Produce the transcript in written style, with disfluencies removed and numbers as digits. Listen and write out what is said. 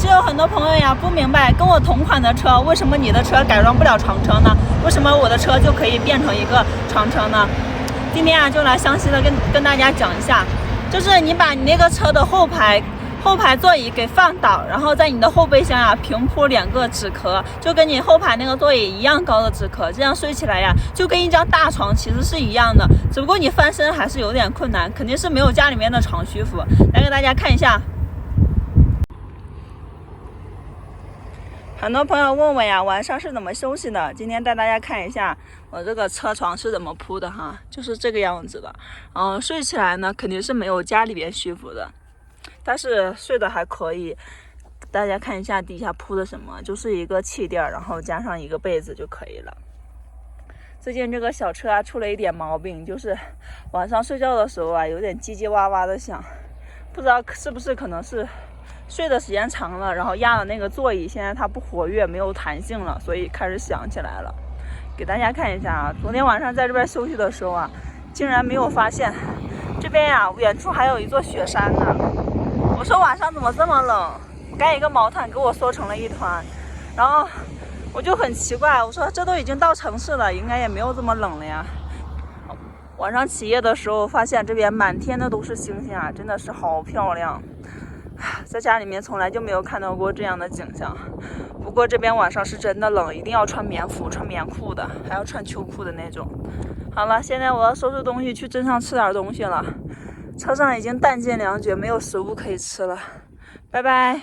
是有很多朋友呀不明白，跟我同款的车，为什么你的车改装不了长车呢？为什么我的车就可以变成一个长车呢？今天啊，就来详细的跟大家讲一下，就是你把你那个车的后排座椅给放倒，然后在你的后备箱啊平铺2个纸壳，就跟你后排那个座椅一样高的纸壳，这样睡起来呀就跟一张大床其实是一样的，只不过你翻身还是有点困难，肯定是没有家里面的床舒服。来给大家看一下。很多朋友问我呀，晚上是怎么休息的？今天带大家看一下我这个车床是怎么铺的哈，就是这个样子的。睡起来呢，肯定是没有家里边舒服的，但是睡得还可以。大家看一下底下铺的什么，就是一个气垫，然后加上一个被子就可以了。最近这个小车啊出了一点毛病，就是晚上睡觉的时候啊有点叽叽哇哇的响，不知道是不是可能是睡的时间长了，然后压的那个座椅现在它不活跃，没有弹性了，所以开始响起来了。给大家看一下啊，昨天晚上在这边休息的时候啊，竟然没有发现这边呀远处还有一座雪山呢。我说晚上怎么这么冷，盖一个毛毯给我缩成了一团，然后我就很奇怪，我说这都已经到城市了，应该也没有这么冷了呀。晚上起夜的时候发现这边满天的都是星星啊，真的是好漂亮。在家里面从来就没有看到过这样的景象，不过这边晚上是真的冷，一定要穿棉服、穿棉裤的，还要穿秋裤的那种。好了，现在我要收拾东西去镇上吃点东西了，车上已经弹尽粮绝，没有食物可以吃了，拜拜。